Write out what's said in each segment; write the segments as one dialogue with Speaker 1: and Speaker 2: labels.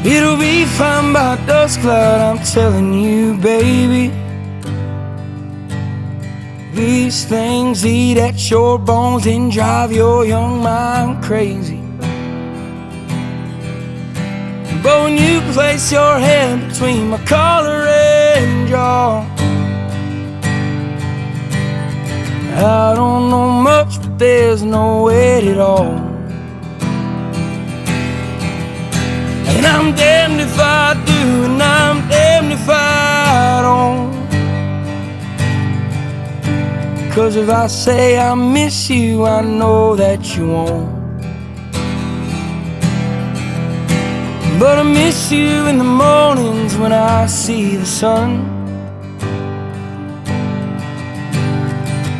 Speaker 1: It'll be fine by dusk cloud, I'm telling you, baby. These things eat at your bones and drive your young mind crazy. But when you place your head between my collar and jaw, I don't know much, but there's no weight at all. And I'm damned if I do, and I'm damned if I don't. 'Cause if I say I miss you, I know that you won't. But I miss you in the mornings when I see the sun.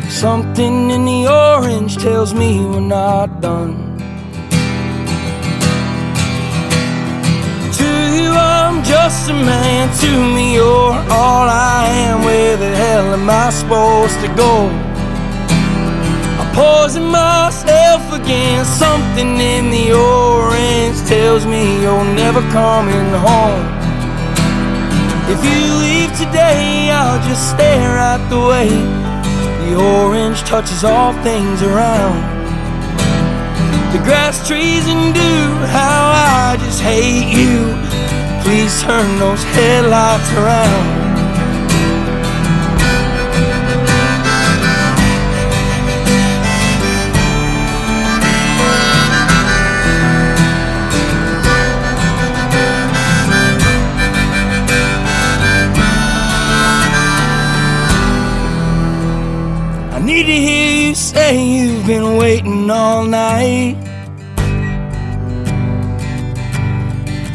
Speaker 1: Something in the orange tells me we're not done. To you I'm just a man, to me you're all I am. Where the hell am I supposed to go? I poison myself again. Something in the orange tells me you're never coming home. If you leave today, I'll just stare at the way the orange touches all things around. The grass, trees, and dew, how I just hate you. Please turn those headlights around. I need to hear you say you've been waiting all night.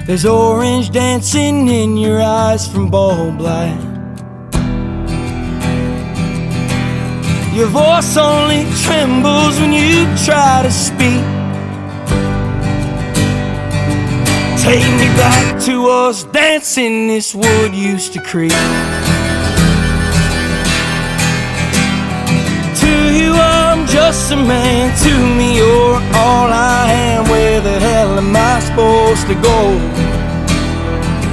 Speaker 1: There's orange dancing in your eyes from bulb light. Your voice only trembles when you try to speak. Take me back to us dancing this wood used to creep. Just a man, to me you're all I am. Where the hell am I supposed to go?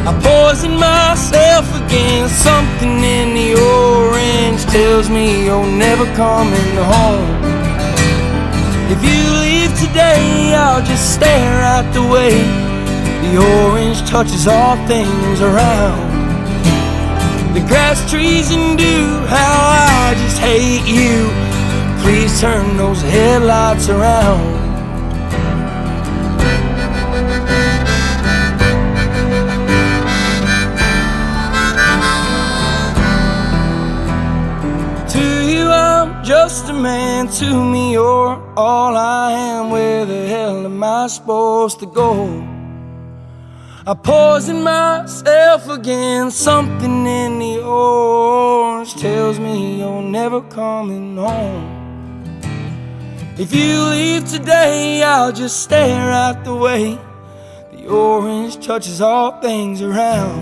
Speaker 1: I poison myself again. Something in the orange tells me you're never coming home. If you leave today, I'll just stare at the way the orange touches all things around. The grass, trees, and dew, how I just hate you. Please turn those headlights around. To you I'm just a man, to me you're all I am. Where the hell am I supposed to go? I poison myself again. Something in the orange tells me you're never coming home. If you leave today, I'll just stare at the way the orange touches all things around.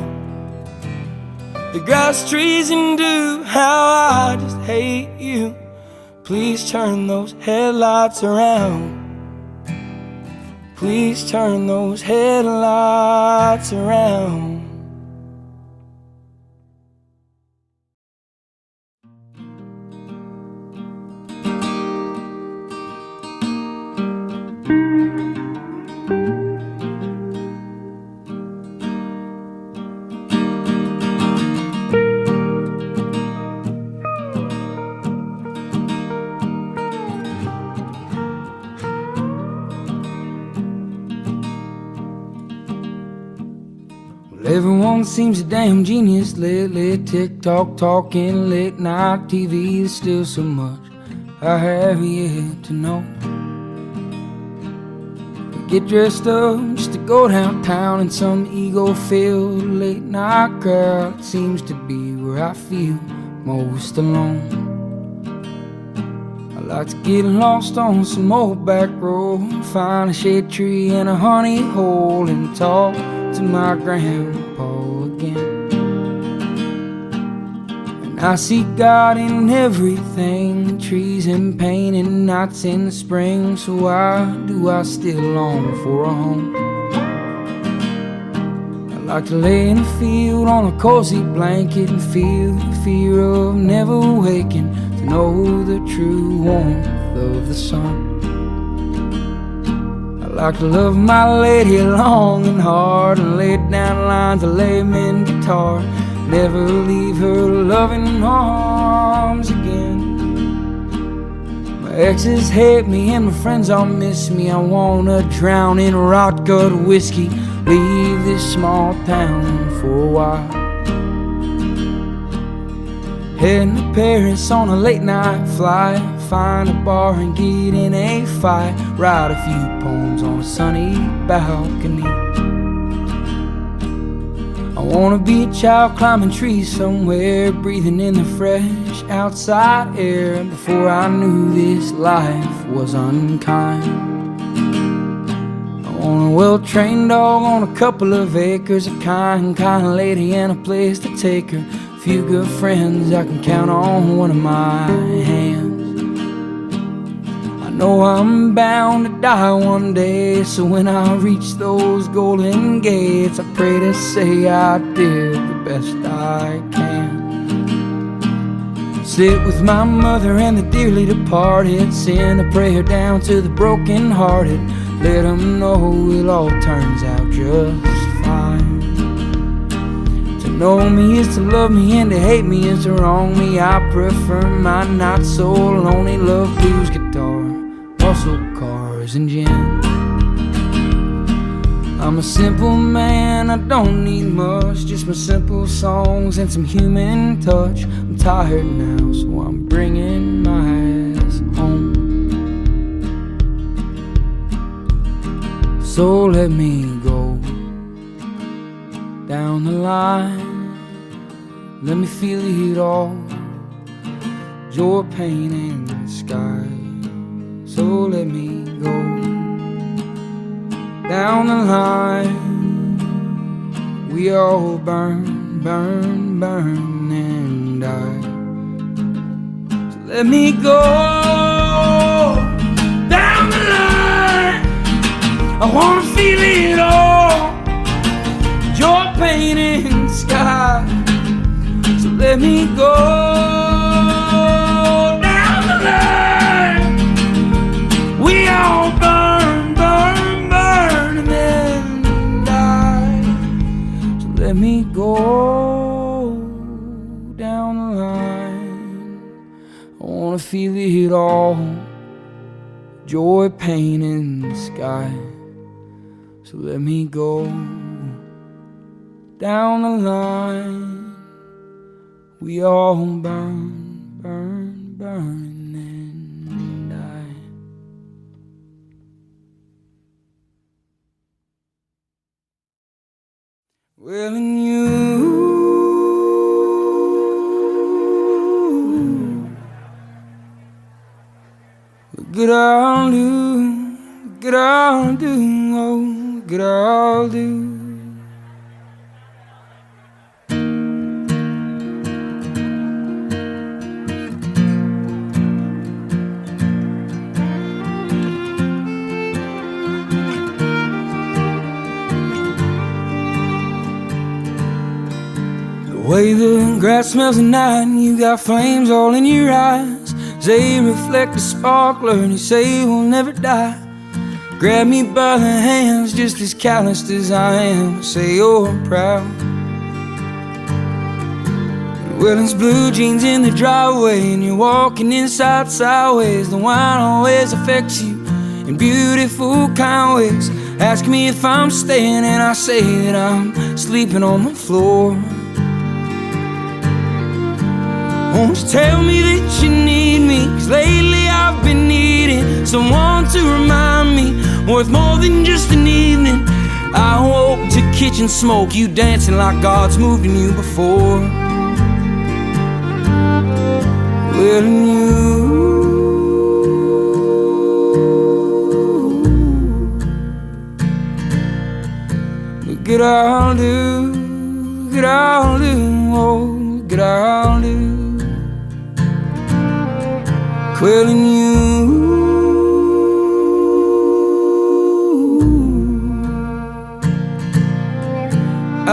Speaker 1: The grass, trees, and dew, how I just hate you. Please turn those headlights around. Please turn those headlights around. Everyone seems a damn genius lately. TikTok talking, late night TV. There's still so much I have yet to know. I get dressed up just to go downtown in some ego-filled late night crowd. It seems to be where I feel most alone. I like to get lost on some old back road, find a shade tree and a honey hole, and talk to my grandpa again. And I see God in everything, trees and pain and nights in the spring. So why do I still long for a home? Like to lay in a field on a cozy blanket and feel the fear of never waking, to know the true warmth of the sun. I like to love my lady long and hard and lay down lines of layman guitar, never leave her loving arms again. My exes hate me and my friends all miss me. I wanna drown in rot gut whiskey, leave this small town for a while. Heading to Paris on a late night flight, find a bar and get in a fight, write a few poems on a sunny balcony. I wanna be a child climbing trees somewhere, breathing in the fresh outside air, before I knew this life was unkind. On a well-trained dog on a couple of acres, a kind lady and a place to take her, a few good friends I can count on one of my hands. I know I'm bound to die one day, so when I reach those golden gates, I pray to say I did the best I can. Sit with my mother and the dearly departed, send a prayer down to the broken-hearted, let them know it all turns out just fine. To know me is to love me, and to hate me is to wrong me. I prefer my not so lonely love, blues, guitar, muscle cars, and gin. I'm a simple man, I don't need much, just my simple songs and some human touch. I'm tired now, so I'm bringing my ass home. So let me go down the line, let me feel it all, joy, pain, and the sky. So let me go down the line, we all burn, burn, burn and die. So let me go down the line, I wanna feel it all, joy, pain, and sky. So let me go down the line, we all burn, burn, burn, and then die. So let me go down the line, I wanna feel it all, joy, pain, and the sky. So let me go down the line, we all burn, burn, burn and die. Well, and you look at all do, look at all do, oh, look at all do. The way the grass smells at night, and you got flames all in your eyes. They reflect a sparkler, and you say we'll never die. Grab me by the hands, just as calloused as I am. Say you're proud. Well, it's blue jeans in the driveway, and you're walking inside sideways. The wine always affects you in beautiful kind ways. Ask me if I'm staying, and I say that I'm sleeping on the floor. Won't you tell me that you need me? 'Cause lately I've been needing someone to remind me, worth more than just an evening. I woke to kitchen smoke, you dancing like God's moved in you before. Well, and you look at all do, look at all do, oh, look at all do. Well, and you I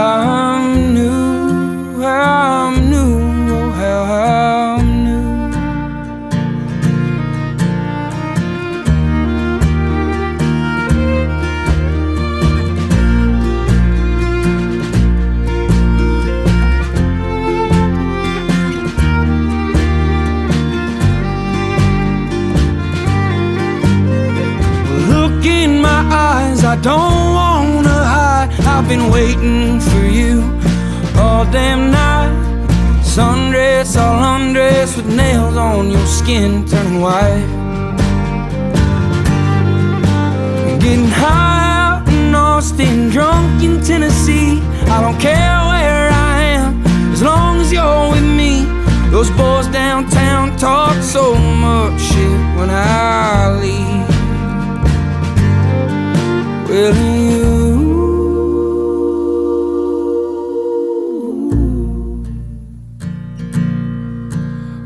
Speaker 1: I don't wanna hide. I've been waiting for you all damn night. Sundress, all undressed, with nails on your skin turning white. Getting high out in Austin, drunk in Tennessee. I don't care where I am, as long as you're with me. Those boys downtown talk so much shit when I leave. Well,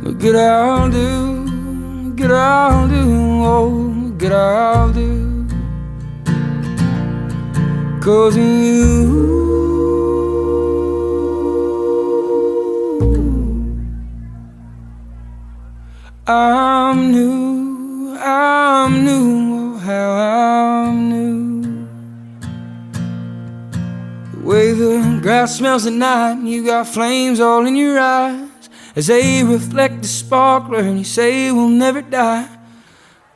Speaker 1: look at I'll do, look at I'll do, oh, look at I'll do. 'Cause of you, I'm new, oh how I'm new. The way the grass smells at night, and you got flames all in your eyes as they reflect the sparkler, and you say we'll never die.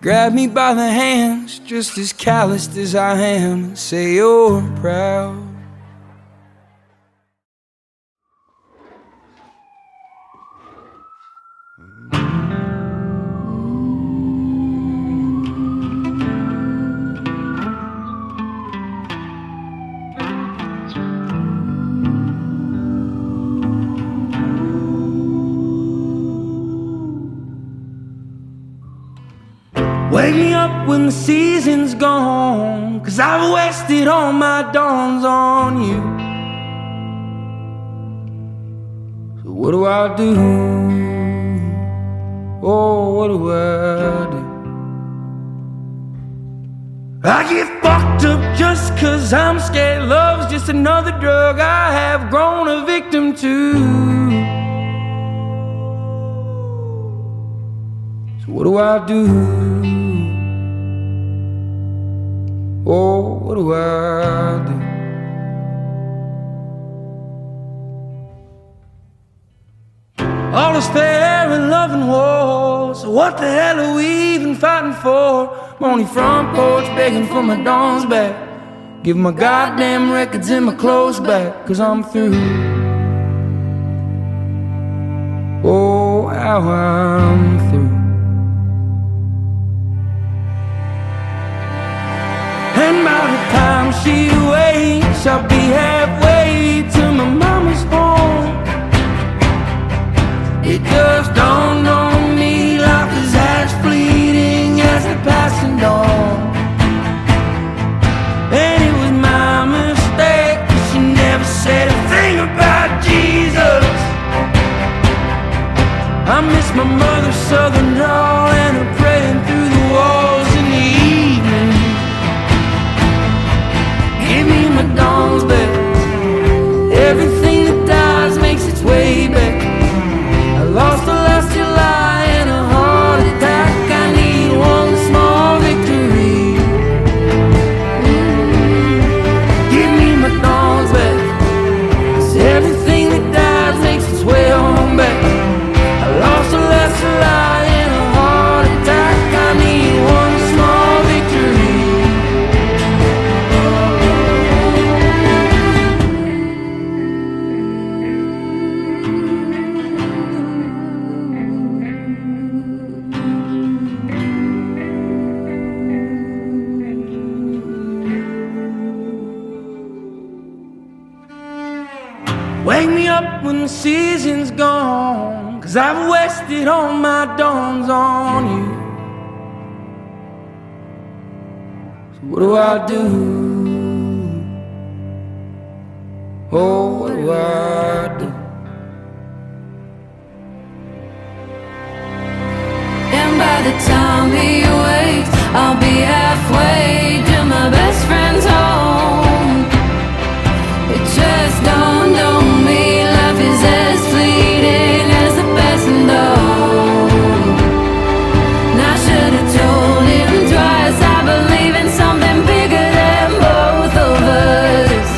Speaker 1: Grab me by the hands, just as calloused as I am, and say you're proud. Wake me up when the season's gone, 'cause I've wasted all my dawns on you. So what do I do? Oh, what do I do? I get fucked up just 'cause I'm scared. Love's just another drug I have grown a victim to. So what do I do? Oh, what do I do? All is fair in love and war, so what the hell are we even fighting for? I'm on your front porch begging for my dawns back. Give my goddamn records and my clothes back, 'cause I'm through. Oh, how I'm through. And by the time she wakes, I'll be halfway to my mama's home. It just dawned on me, life is as fleeting as the passing dawn. And it was my mistake, 'cause she never said a thing about Jesus. I miss my mother's southern drawl and her praying through the walls in the evening. Give me my dawns back. Everything that dies makes its way back. I lost her last July in a heart attack. I need one small victory. Give me my dawns back. 'Cause everything that dies makes its way on back. I lost her last July in a heart attack. I need one small victory. Wake me up when the season's gone, 'cause I've wasted all my dawns on you. So what do I do? Oh, what do I do?
Speaker 2: And by the time he wakes, I'll be halfway to my best friend's home. It just dawned on me, life is as fleeting as the passing dawn. And I should have told him twice, I believe in something bigger than both of us.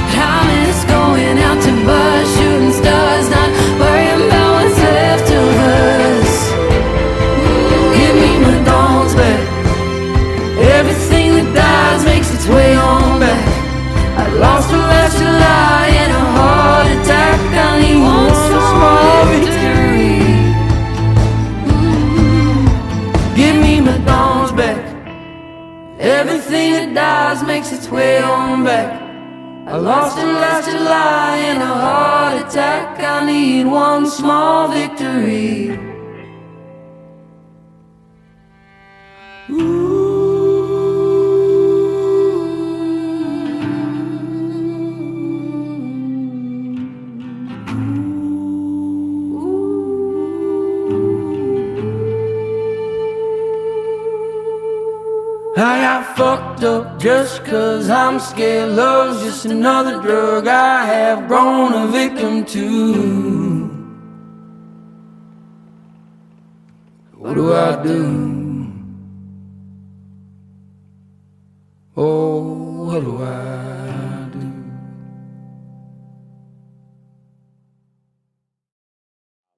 Speaker 2: But I miss going out lost her last July in a heart attack. I need one small victory.
Speaker 1: Give me my thorns back.
Speaker 2: Everything that dies makes its way on back. I lost her last July in a heart attack. I need one small victory.
Speaker 1: I got fucked up just 'cause I'm scared. Love's just another drug I have grown a victim to. What do I do? Oh, what do I do?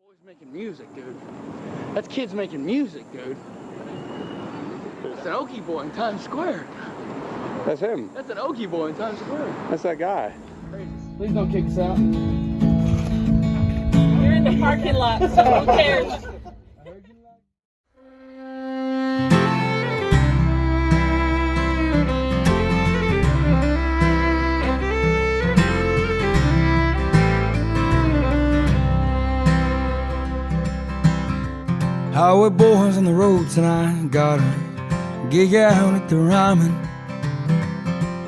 Speaker 3: Boys making music, dude. That's kids making music, dude. That's an Okie boy in Times Square.
Speaker 4: That's him.
Speaker 3: That's an Okie boy in Times Square.
Speaker 4: That's that guy.
Speaker 3: Crazy. Please don't kick us out.
Speaker 5: You're in the parking lot, so who cares?
Speaker 1: Highway boys on the road tonight, got a gig out at the Ryman.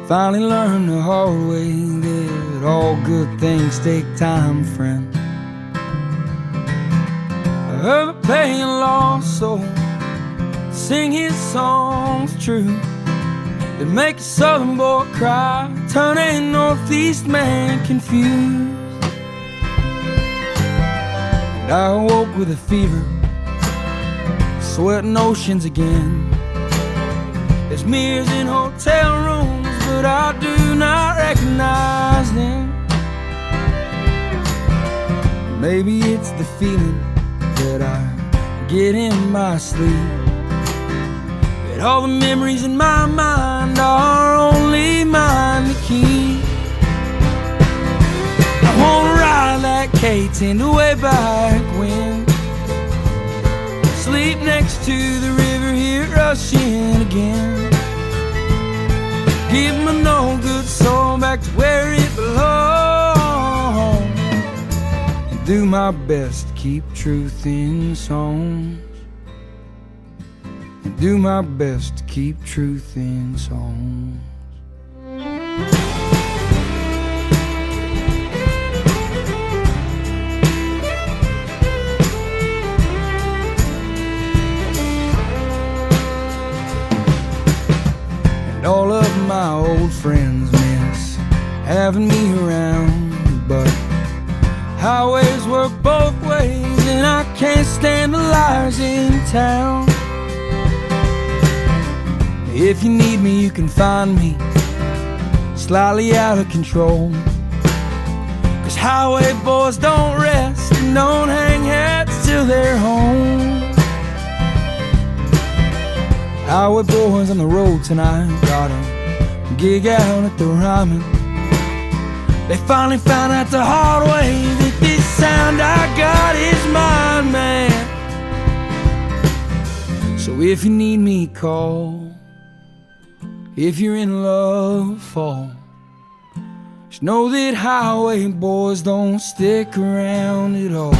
Speaker 1: Finally learned the hard way that all good things take time, friend. I heard a paying lost soul sing his songs true. It make a southern boy cry, turn a northeast man confused. And I awoke with a fever, sweating oceans again. There's mirrors in hotel rooms, but I do not recognize them. Maybe it's the feeling that I get in my sleep, that all the memories in my mind are only mine to keep. I wanna ride that K-10 way back when, sleep next to the river, hear it rushing again. Give my no good soul back to where it belongs, and do my best to keep truth in songs, and do my best to keep truth in songs. All of my old friends miss having me around, but highways work both ways, and I can't stand the liars in town. If you need me, you can find me slightly out of control, 'cause highway boys don't rest and don't hang hats till they're home. Highway boys on the road tonight, got a gig out at the Ryman. They finally found out the hard way that this sound I got is mine, man. So if you need me, call. If you're in love, fall. Just know that highway boys don't stick around at all.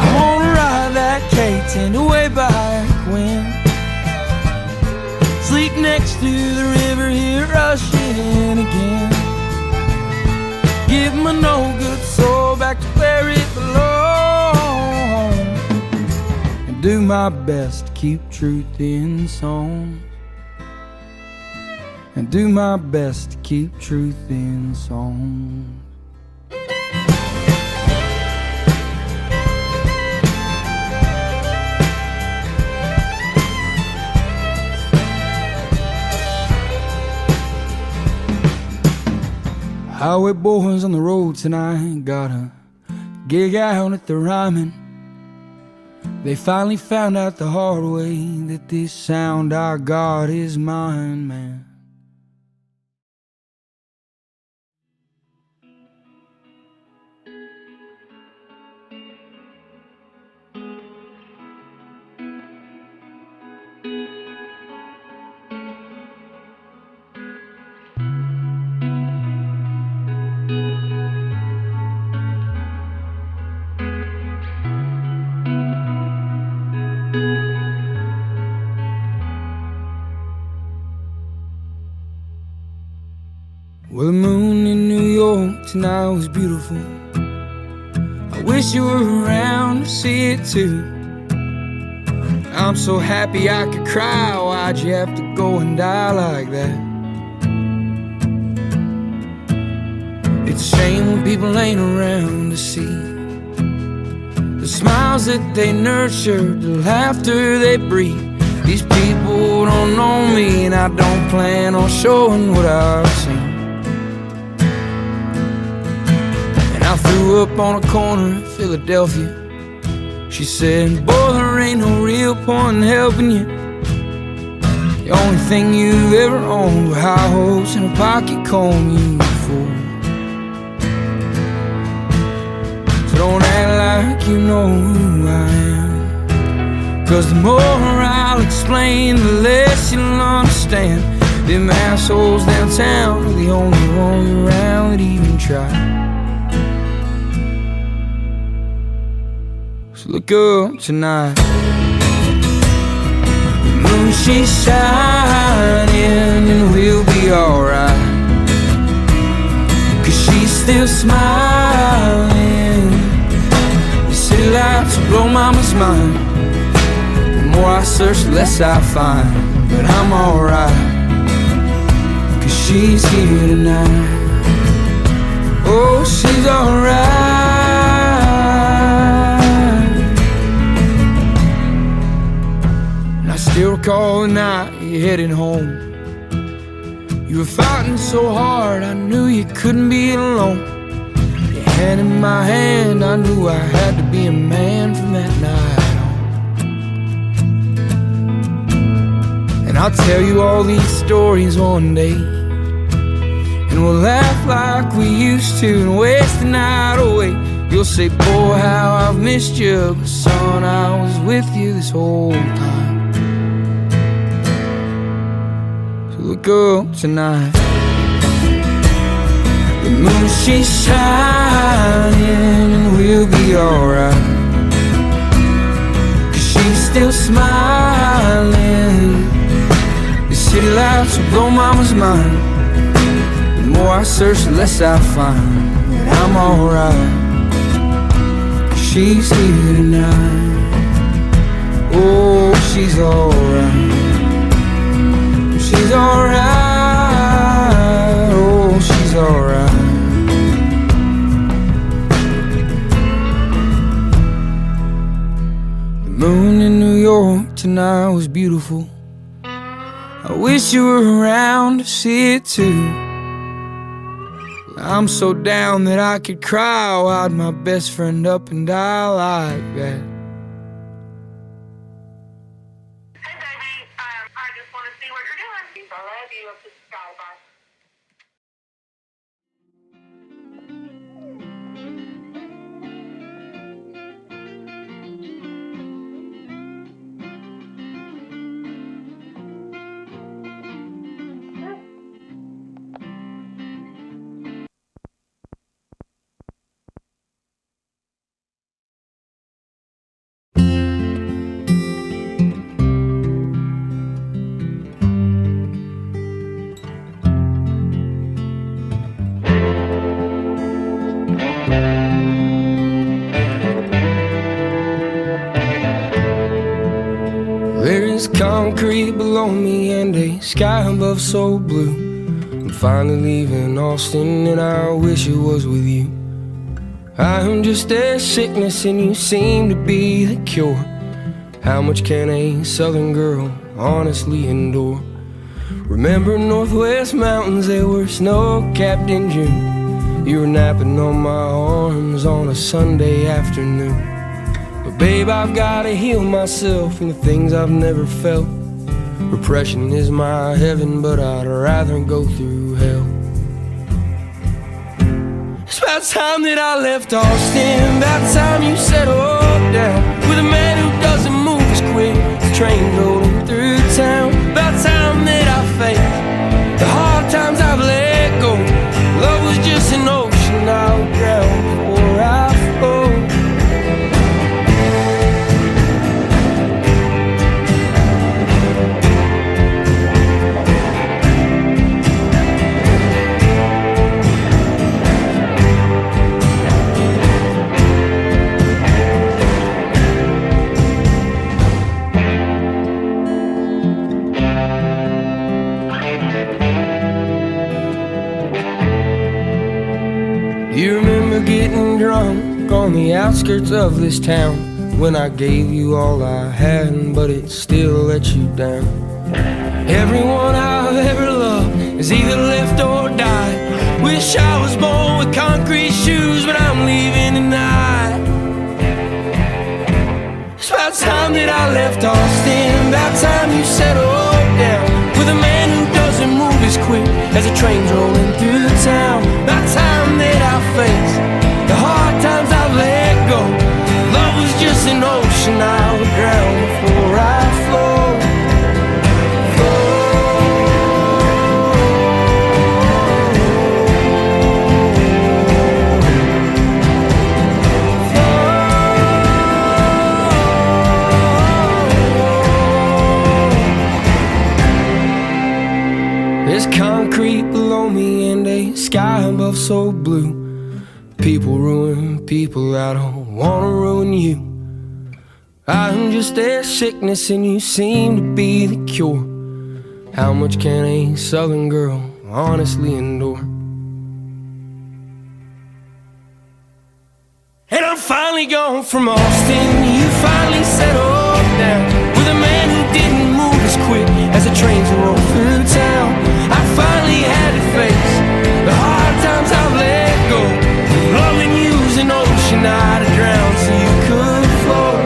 Speaker 1: I wanna ride that K-10 way back when, sleep next to the river, hear it rushing again. Give my no good soul back to where it belongs, and do my best to keep truth in songs, and do my best to keep truth in songs. Highway boys on the road tonight, got a gig out at the Ryman. They finally found out the hard way that this sound I got is mine, man. Well, the moon in New York tonight was beautiful. I wish you were around to see it too. I'm so happy I could cry. Why'd you have to go and die like that? It's a shame when people ain't around to see the smiles that they nurture, the laughter they breathe. These people don't know me, and I don't plan on showing what I've seen. I threw up on a corner in Philadelphia. She said, boy, there ain't no real point in helping you. The only thing you've ever owned were high hopes and a pocket comb, you fool. So don't act like you know who I am, 'cause the more I'll explain, the less you'll understand. Them assholes downtown are the only ones around that even try. Look up tonight. The moon, she's shining, and we'll be alright, 'cause she's still smiling. The city lights will blow mama's mind. The more I search, the less I find. But I'm alright, 'cause she's here tonight. Oh, she's alright. I still recall the night you headed home. You were fighting so hard, I knew you couldn't be alone. Your hand in my hand, I knew I had to be a man from that night on. And I'll tell you all these stories one day, and we'll laugh like we used to and waste the night away. You'll say, boy, how I've missed you, but son, I was with you this whole time. Look up tonight. The moon, she's shining, and we'll be alright, 'cause she's still smiling. The city lights will blow mama's mind. The more I search, the less I find. But I'm alright, 'cause she's here tonight. Oh, she's alright. She's alright, oh, she's alright. The moon in New York tonight was beautiful. I wish you were around to see it too. I'm so down that I could cry. Why'd my best friend up and die like that? There is concrete below me and a sky above so blue. I'm finally leaving Austin and I wish it was with you. I am just a sickness and you seem to be the cure. How much can a southern girl honestly endure? Remember Northwest mountains, they were snow-capped in June. You were napping on my arms on a Sunday afternoon. But babe, I've gotta heal myself from the things I've never felt. Repression is my heaven, but I'd rather go through hell. It's about time that I left Austin, about time you settled down with a man who doesn't move as quick as the train rolling through town. About time that I faced the hard times I've let go. Love was just an ocean I would drown before I float. on the outskirts of this town when I gave you all I had, but it still let you down. Everyone I've ever loved has either left or died. Wish I was born with concrete shoes, but I'm leaving tonight. It's about time that I left Austin, about time you settled down with a man who doesn't move as quick as a train's rolling through the town. About time that I face the hard times I've let go. Love was just an ocean I would drown before I float. There's concrete below me and a sky above so blue. People ruin people, I don't wanna ruin you. I'm just their sickness and you seem to be the cure. How much can a southern girl honestly endure? And I'm finally gone from Austin, you finally settled down with a man who didn't move as quick as the trains that roll through town. I finally had to face the hard times I've let go. Loving you's an ocean I'd have drowned so you could float.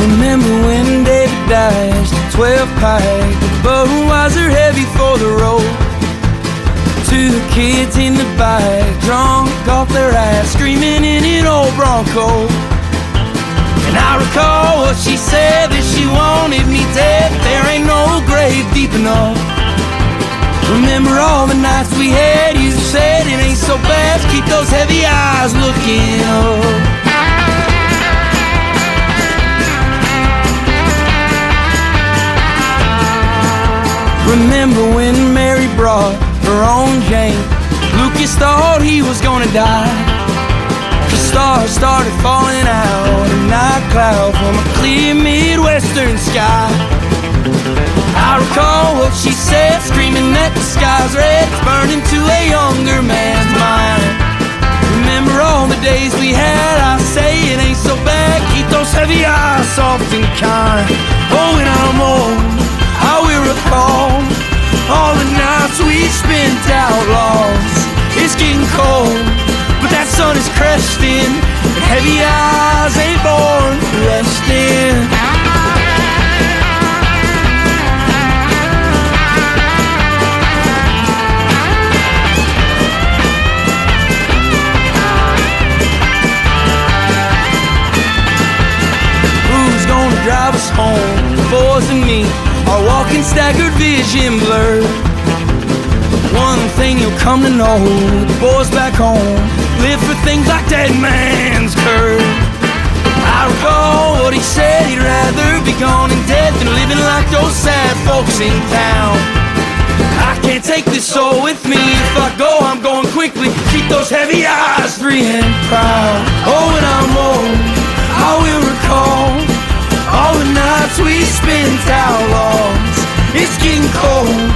Speaker 1: Remember when David dashed 12 pike, the Budweiser heavy for the road. Two kids in the back, drunk off their ass, screaming in an old Bronco. And I recall what she said, that she wanted me dead. There ain't no grave deep enough. Remember all the nights we had, you said it ain't so bad. Keep those heavy eyes looking up. Remember when Mary brought her own Jane? Lucas thought he was gonna die. The stars started falling out, a night cloud from a clear Midwestern sky. I recall what she said, screaming that the sky's red, it's burning to a younger man's mind. Remember all the days we had, I say it ain't so bad. Keep those heavy eyes soft and kind. Oh, and I'm old, I will recall all the nights we spent outlaws. It's getting cold, but that sun is cresting, and heavy eyes ain't born for resting. Who's gonna drive us home? The boys and me are walking staggered, vision blurred. One thing you'll come to know, the boys back home live for things like dead man's curve. I recall what he said, he'd rather be gone and dead than living like those sad folks in town. I can't take this soul with me, if I go I'm going quickly. Keep those heavy eyes free and proud. Oh, when I'm old, I will recall all the nights we spent outlaws. It's getting cold,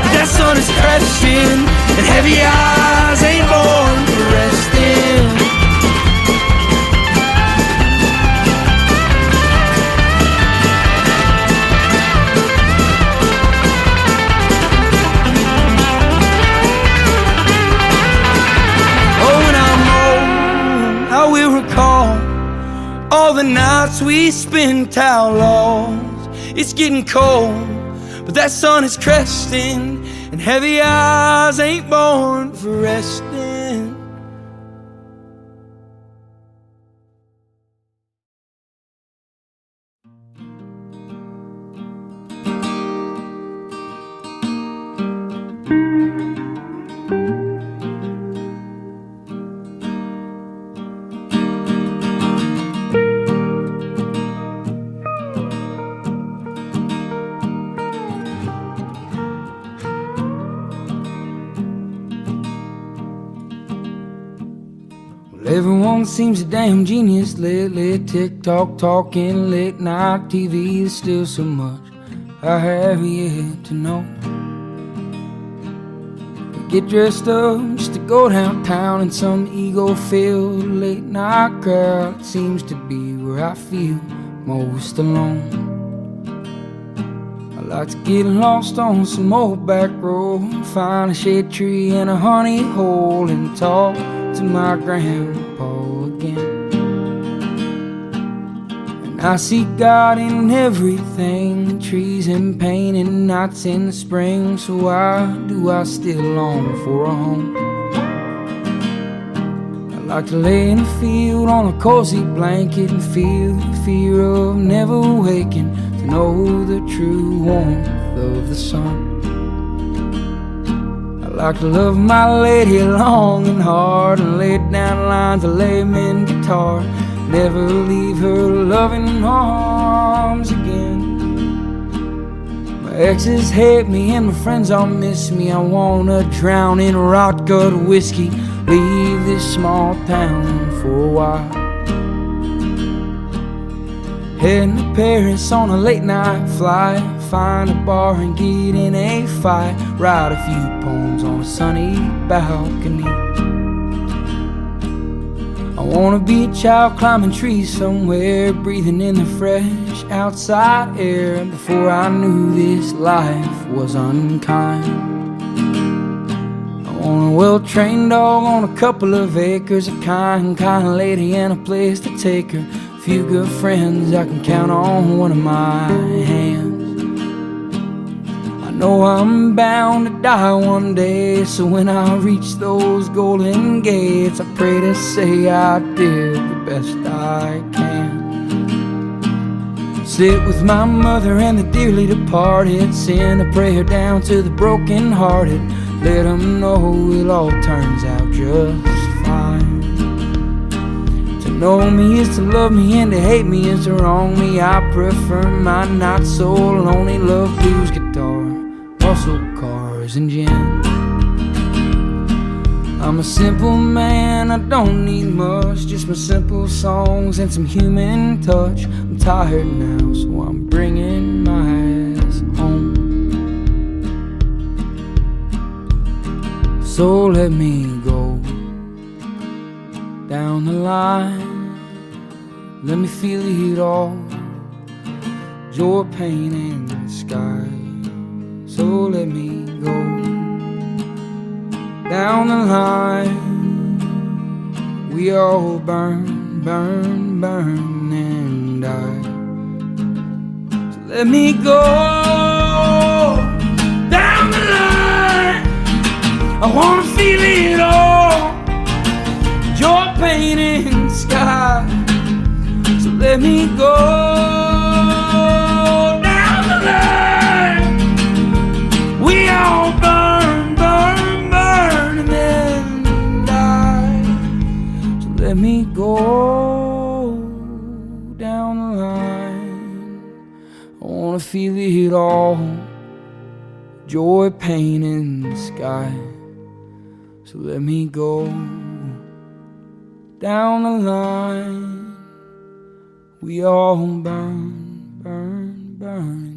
Speaker 1: but that sun is crashing, and heavy eyes ain't born for resting. Oh, when I'm old, I will recall all the nights we spent outlaws. It's getting cold, but that sun is cresting, and heavy eyes ain't born for resting. phone seems a damn genius lately. TikTok talking, late night TV. There's still so much I have yet to know. Get dressed up just to go downtown in some ego-filled late night crowd. It seems to be where I feel most alone. I like to get lost on some old back road, find a shade tree and a honey hole, and talk to my grandpa again. And I see God in everything, trees in pain and nights in the spring. So why do I still long for a home? I like to lay in a field on a cozy blanket and feel the fear of never waking, to know the true warmth of the sun. I like to love my lady long and hard, and lay down lines of layman guitar, never leave her loving arms again. My exes hate me and my friends all miss me. I wanna drown in rot gut whiskey, leave this small town for a while. Heading to Paris on a late night flight, find a bar and get in a fight, write a few poems on a sunny balcony. I wanna be a child climbing trees somewhere, breathing in the fresh outside air, before I knew this life was unkind. I want a well-trained dog on a couple of acres, a kind lady and a place to take her, a few good friends I can count on one of my hands. I know I'm bound to die one day, so when I reach those golden gates, I pray to say I did the best I can. Sit with my mother and the dearly departed, send a prayer down to the broken hearted, let them know it all turns out just fine. To know me is to love me, and to hate me is to wrong me. I prefer my not so lonely love blues guitar, muscle cars and gin. I'm a simple man, I don't need much, just my simple songs and some human touch. I'm tired now, so I'm bringing my ass home. So let me go down the line, let me feel it all, joy, pain, and the sky. So let me go down the line, we all burn, burn, burn and die. So let me go down the line, I wanna feel it all, joy, pain, and sky. So let me go down the line, we all burn, burn, burn and then die. So let me go down the line, I wanna feel it all, joy, pain, and the sky. So let me go down the line, we all burn, burn, burn.